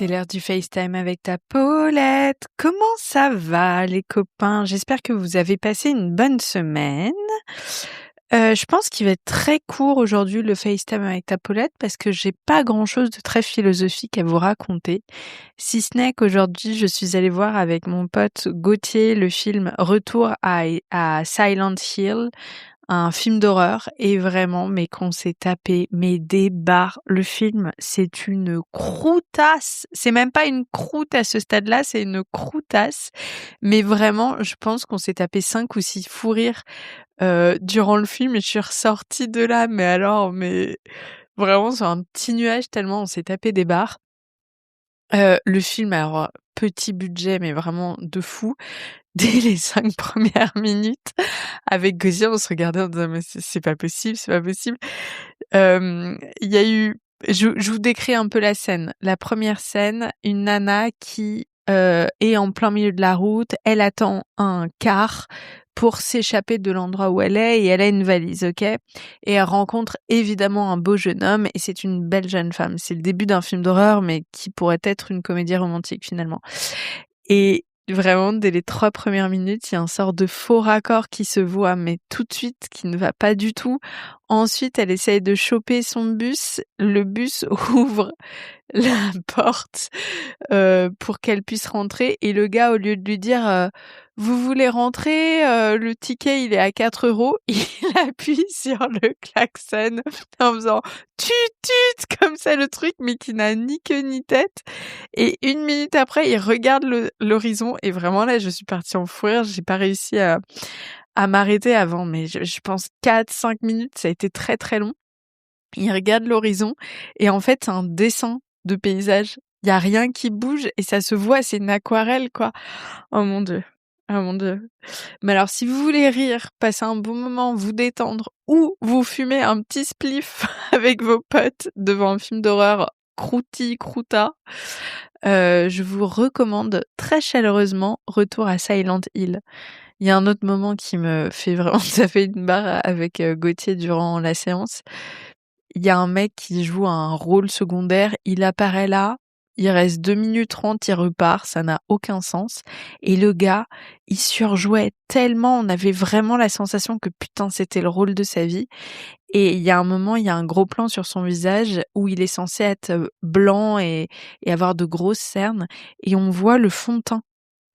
C'est l'heure du FaceTime avec ta Paulette. Comment ça va, les copains? J'espère que vous avez passé une bonne semaine. Je pense qu'il va être très court aujourd'hui, le FaceTime avec ta Paulette, parce que j'ai pas grand-chose de très philosophique à vous raconter. Si ce n'est qu'aujourd'hui, je suis allée voir avec mon pote Gauthier le film Retour à Silent Hill, un film d'horreur, et vraiment, mais qu'on s'est tapé, mais des barres. Le film, c'est une croutasse. C'est même pas une croûte à ce stade-là, c'est une croutasse. Mais vraiment, je pense qu'on s'est tapé 5 ou 6 fous rires durant le film et je suis ressortie de là, mais vraiment sur un petit nuage tellement on s'est tapé des barres. Le film, alors, petit budget, mais vraiment de fou. Dès les 5 premières minutes, avec Gauthier, on se regardait en disant: «Mais c'est pas possible, c'est pas possible». Il y a eu je vous décris un peu la scène. La première scène, une nana qui, est en plein milieu de la route. Elle attend un car pour s'échapper de l'endroit où elle est et elle a une valise, OK? Et elle rencontre évidemment un beau jeune homme et c'est une belle jeune femme. C'est le début d'un film d'horreur, mais qui pourrait être une comédie romantique finalement. Et vraiment, dès les 3 premières minutes, il y a un sort de faux raccord qui se voit, mais tout de suite, qui ne va pas du tout. Ensuite, elle essaye de choper son bus. Le bus ouvre la porte pour qu'elle puisse rentrer et le gars, au lieu de lui dire vous voulez rentrer, le ticket il est à 4 €, il appuie sur le klaxon en faisant tut tut comme ça le truc, mais qui n'a ni queue ni tête. Et 1 minute après, il regarde l'horizon et vraiment là, je suis partie en fou rire. J'ai pas réussi à m'arrêter avant, mais je pense 4-5 minutes, ça a été très très long. Il regarde l'horizon et en fait, c'est un dessin de paysage. Il y a rien qui bouge et ça se voit, c'est une aquarelle, quoi. Oh mon Dieu. Oh mon Dieu. Mais alors, si vous voulez rire, passer un bon moment, vous détendre ou vous fumer un petit spliff avec vos potes devant un film d'horreur croûta, je vous recommande très chaleureusement Retour à Silent Hill. Il y a un autre moment qui me fait vraiment taper une barre avec Gauthier durant la séance. Il y a un mec qui joue un rôle secondaire, il apparaît là, il reste 2 minutes 30, il repart, ça n'a aucun sens. Et le gars, il surjouait tellement, on avait vraiment la sensation que putain, c'était le rôle de sa vie. Et il y a un moment, il y a un gros plan sur son visage où il est censé être blanc et avoir de grosses cernes. Et on voit le fond de teint,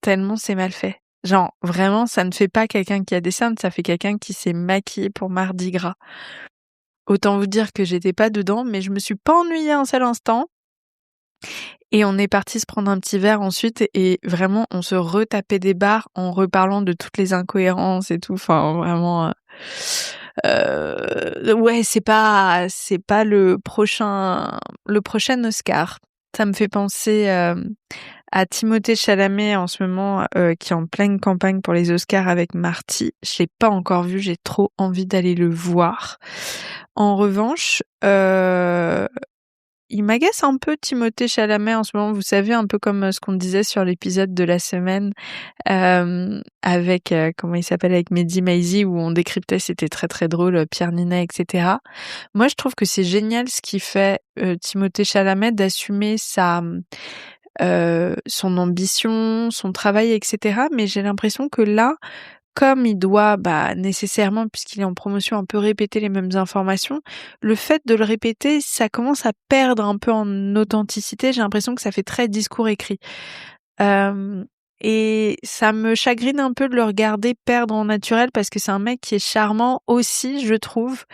tellement c'est mal fait. Genre, vraiment, ça ne fait pas quelqu'un qui a des cernes, ça fait quelqu'un qui s'est maquillé pour Mardi Gras. Autant vous dire que j'étais pas dedans, mais je me suis pas ennuyée un seul instant. Et on est parti se prendre un petit verre ensuite et vraiment on se retapait des barres en reparlant de toutes les incohérences et tout. Enfin vraiment, ouais, c'est pas le prochain Oscar. Ça me fait penser à Timothée Chalamet en ce moment, qui est en pleine campagne pour les Oscars avec Marty. Je l'ai pas encore vu, j'ai trop envie d'aller le voir. En revanche, il m'agace un peu Timothée Chalamet en ce moment, vous savez, un peu comme ce qu'on disait sur l'épisode de la semaine avec, comment il s'appelle, avec Mehdi Maizi, où on décryptait, c'était très très drôle, Pierre Ninet, etc. Moi, je trouve que c'est génial ce qu'il fait, Timothée Chalamet, d'assumer son ambition, son travail, etc. Mais j'ai l'impression que là, comme il doit, nécessairement, puisqu'il est en promotion, un peu répéter les mêmes informations, le fait de le répéter, ça commence à perdre un peu en authenticité. J'ai l'impression que ça fait très discours écrit. Et ça me chagrine un peu de le regarder perdre en naturel parce que c'est un mec qui est charmant aussi, je trouve,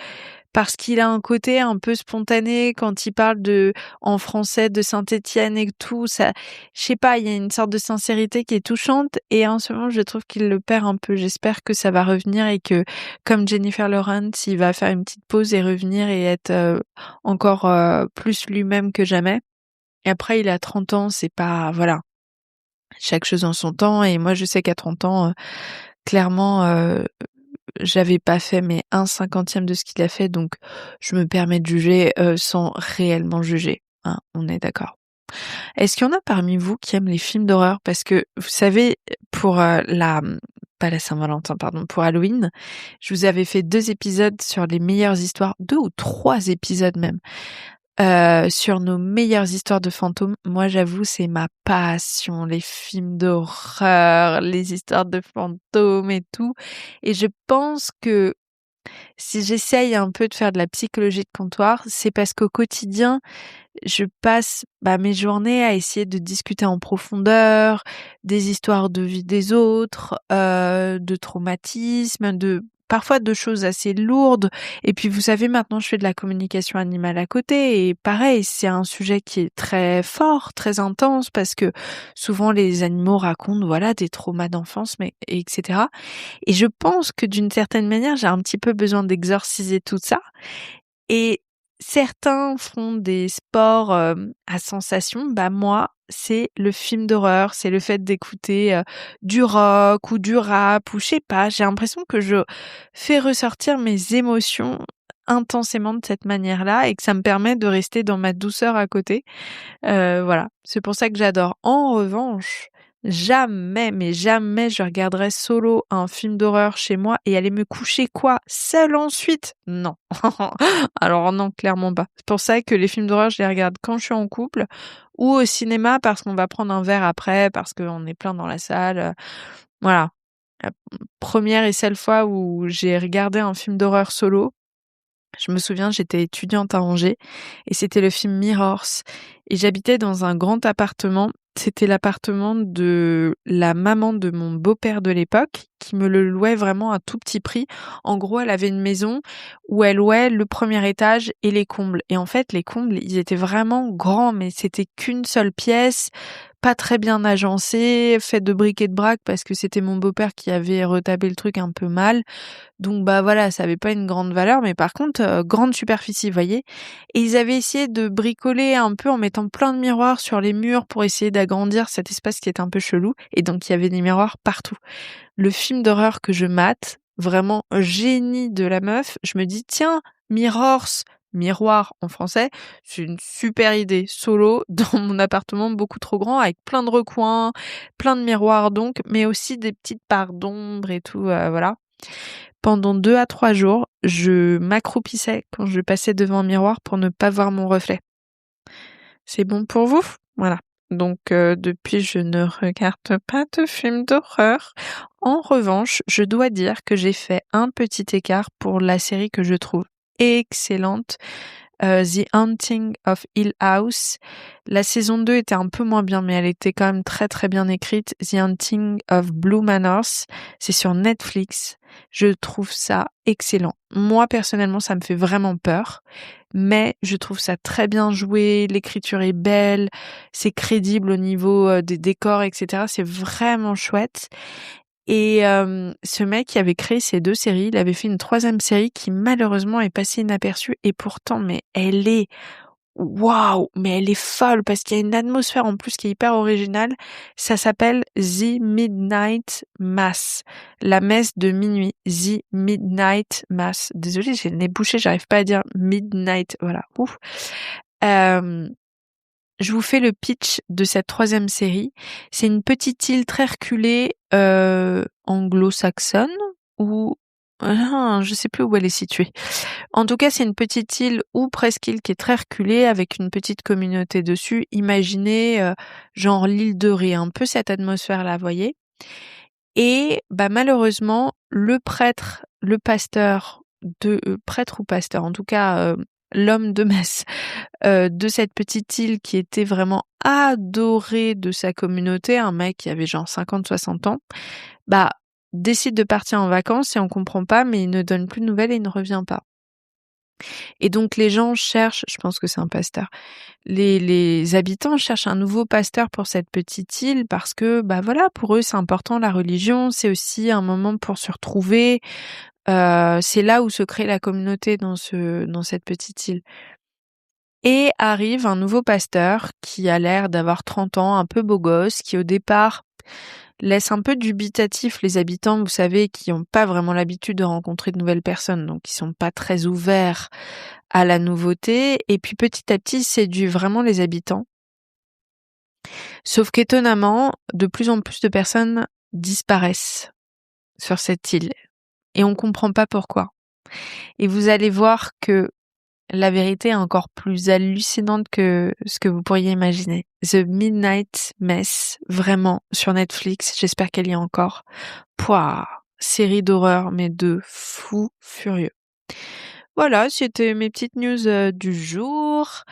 parce qu'il a un côté un peu spontané quand il parle en français de Saint-Étienne et tout. Ça, je sais pas, il y a une sorte de sincérité qui est touchante et en ce moment, je trouve qu'il le perd un peu. J'espère que ça va revenir et que, comme Jennifer Lawrence, il va faire une petite pause et revenir et être encore plus lui-même que jamais. Et après, il a 30 ans, c'est pas, voilà, chaque chose en son temps. Et moi, je sais qu'à 30 ans, clairement, j'avais pas fait mais 1/50 de ce qu'il a fait, donc je me permets de juger sans réellement juger, hein, on est d'accord. Est-ce qu'il y en a parmi vous qui aiment les films d'horreur? Parce que vous savez, pour pas la Saint-Valentin, pardon, pour Halloween, je vous avais fait 2 épisodes sur les meilleures histoires, 2 ou 3 épisodes même, sur nos meilleures histoires de fantômes. Moi, j'avoue, c'est ma passion, les films d'horreur, les histoires de fantômes et tout. Et je pense que si j'essaye un peu de faire de la psychologie de comptoir, c'est parce qu'au quotidien, je passe mes journées à essayer de discuter en profondeur des histoires de vie des autres, de traumatismes, parfois de choses assez lourdes. Et puis vous savez, maintenant je fais de la communication animale à côté et pareil, c'est un sujet qui est très fort, très intense parce que souvent les animaux racontent voilà des traumas d'enfance mais etc. Et je pense que d'une certaine manière, j'ai un petit peu besoin d'exorciser tout ça. Et certains font des sports, à sensation, moi, c'est le film d'horreur, c'est le fait d'écouter, du rock ou du rap ou je sais pas, j'ai l'impression que je fais ressortir mes émotions intensément de cette manière-là et que ça me permet de rester dans ma douceur à côté. Voilà, c'est pour ça que j'adore. En revanche, jamais, mais jamais je regarderai solo un film d'horreur chez moi et aller me coucher quoi? Seule ensuite? Non. Alors non, clairement pas. C'est pour ça que les films d'horreur, je les regarde quand je suis en couple ou au cinéma parce qu'on va prendre un verre après, parce qu'on est plein dans la salle. Voilà. La première et seule fois où j'ai regardé un film d'horreur solo, je me souviens, j'étais étudiante à Angers et c'était le film Mirrors et j'habitais dans un grand appartement. C'était l'appartement de la maman de mon beau-père de l'époque qui me le louait vraiment à tout petit prix. En gros, elle avait une maison où elle louait le premier étage et les combles. Et en fait, les combles, ils étaient vraiment grands, mais c'était qu'une seule pièce, pas très bien agencée, faite de bric et de brac parce que c'était mon beau-père qui avait retapé le truc un peu mal. Donc voilà, ça avait pas une grande valeur, mais par contre, grande superficie, vous voyez? Et ils avaient essayé de bricoler un peu en mettant plein de miroirs sur les murs pour essayer d'agrandir cet espace qui était un peu chelou, et donc il y avait des miroirs partout. Le film d'horreur que je mate, vraiment génie de la meuf, je me dis: «Tiens, Mirrors», miroir en français, c'est une super idée, solo, dans mon appartement beaucoup trop grand avec plein de recoins, plein de miroirs donc, mais aussi des petites parts d'ombre et tout, voilà. Pendant 2 à 3 jours, je m'accroupissais quand je passais devant un miroir pour ne pas voir mon reflet. C'est bon pour vous? Voilà. Donc depuis, je ne regarde pas de films d'horreur. En revanche, je dois dire que j'ai fait un petit écart pour la série que je trouve excellente, The Haunting of Hill House. La saison 2 était un peu moins bien, mais elle était quand même très très bien écrite. The Haunting of Blue Manors, c'est sur Netflix. Je trouve ça excellent. Moi, personnellement, ça me fait vraiment peur, mais je trouve ça très bien joué, l'écriture est belle, c'est crédible au niveau des décors, etc. C'est vraiment chouette. Et ce mec qui avait créé ces 2 séries, il avait fait une 3e série qui malheureusement est passée inaperçue et pourtant mais elle est waouh! Mais elle est folle parce qu'il y a une atmosphère en plus qui est hyper originale. Ça s'appelle The Midnight Mass, la messe de minuit. The Midnight Mass. Désolée, j'ai le nez bouché, j'arrive pas à dire midnight, voilà, ouf. Je vous fais le pitch de cette 3e série. C'est une petite île très reculée, anglo-saxonne ou je sais plus où elle est située. En tout cas, c'est une petite île ou presqu'île qui est très reculée avec une petite communauté dessus. Imaginez, genre l'île de Ré, un peu cette atmosphère-là, voyez? Et malheureusement, le prêtre, le pasteur prêtre ou pasteur, en tout cas, l'homme de messe de cette petite île qui était vraiment adoré de sa communauté, un mec qui avait genre 50-60 ans, décide de partir en vacances et on comprend pas, mais il ne donne plus de nouvelles et il ne revient pas. Et donc les gens cherchent, je pense que c'est un pasteur, les habitants cherchent un nouveau pasteur pour cette petite île parce que voilà, pour eux c'est important la religion, c'est aussi un moment pour se retrouver, c'est là où se crée la communauté dans cette petite île. Et arrive un nouveau pasteur qui a l'air d'avoir 30 ans, un peu beau gosse, qui au départ laisse un peu dubitatif les habitants, vous savez, qui n'ont pas vraiment l'habitude de rencontrer de nouvelles personnes, donc qui sont pas très ouverts à la nouveauté. Et puis petit à petit, il séduit vraiment les habitants. Sauf qu'étonnamment, de plus en plus de personnes disparaissent sur cette île. Et on comprend pas pourquoi. Et vous allez voir que la vérité est encore plus hallucinante que ce que vous pourriez imaginer. The Midnight Mess, vraiment, sur Netflix, j'espère qu'elle y est encore. Pouah, série d'horreur, mais de fou furieux. Voilà, c'était mes petites news du jour.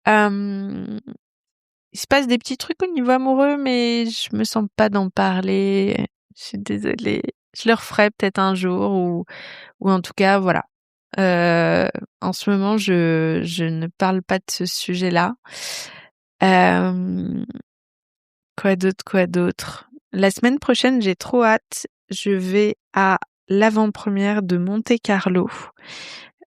Il se passe des petits trucs au niveau amoureux, mais je me sens pas d'en parler. Je suis désolée. Je le referai peut-être un jour ou en tout cas, voilà. En ce moment, je ne parle pas de ce sujet-là. Euh, quoi d'autre? La semaine prochaine, j'ai trop hâte. Je vais à l'avant-première de Monte Carlo.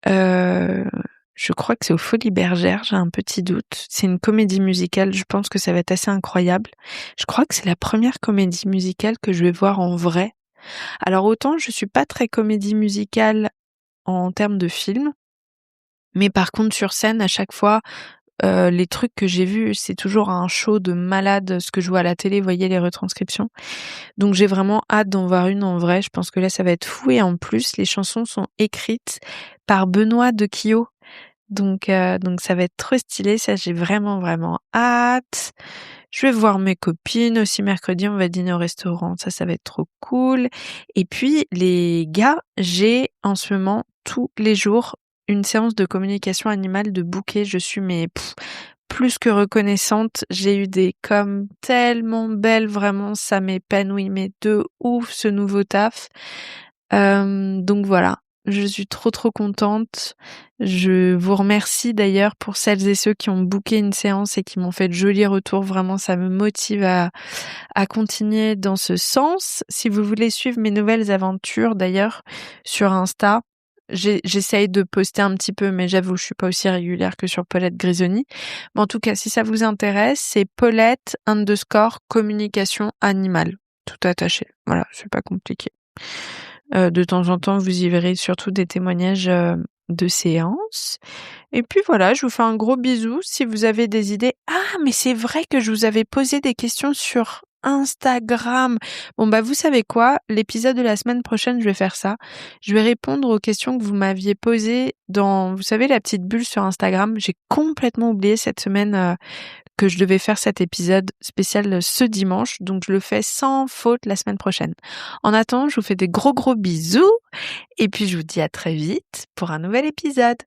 Je crois que c'est aux Folies Bergères, j'ai un petit doute. C'est une comédie musicale, je pense que ça va être assez incroyable. Je crois que c'est la première comédie musicale que je vais voir en vrai. Alors autant je suis pas très comédie musicale en termes de film, mais par contre sur scène à chaque fois, les trucs que j'ai vus, c'est toujours un show de malade, ce que je vois à la télé, vous voyez les retranscriptions. Donc j'ai vraiment hâte d'en voir une en vrai, je pense que là ça va être fou et en plus les chansons sont écrites par Benoît de Quillot. Donc ça va être trop stylé, ça j'ai vraiment hâte. Je vais voir mes copines aussi mercredi, on va dîner au restaurant, ça va être trop cool. Et puis les gars, j'ai en ce moment tous les jours une séance de communication animale de bouquet, je suis plus que reconnaissante, j'ai eu des coms tellement belles, vraiment ça m'épanouit mais de ouf ce nouveau taf. Donc voilà. Je suis trop contente. Je vous remercie d'ailleurs pour celles et ceux qui ont booké une séance et qui m'ont fait de jolis retours. Vraiment, ça me motive à continuer dans ce sens. Si vous voulez suivre mes nouvelles aventures d'ailleurs sur Insta, j'essaye de poster un petit peu, mais j'avoue, je suis pas aussi régulière que sur Paulette Grisoni. Mais en tout cas, si ça vous intéresse, c'est Paulette_communication animale. Tout attaché. Voilà, c'est pas compliqué. De temps en temps, vous y verrez surtout des témoignages de séances. Et puis voilà, je vous fais un gros bisou. Si vous avez des idées... Ah, mais c'est vrai que je vous avais posé des questions sur Instagram. Bon, bah vous savez quoi? L'épisode de la semaine prochaine, je vais faire ça. Je vais répondre aux questions que vous m'aviez posées dans, vous savez, la petite bulle sur Instagram. J'ai complètement oublié cette semaine que je devais faire cet épisode spécial ce dimanche, donc je le fais sans faute la semaine prochaine. En attendant, je vous fais des gros bisous, et puis je vous dis à très vite pour un nouvel épisode.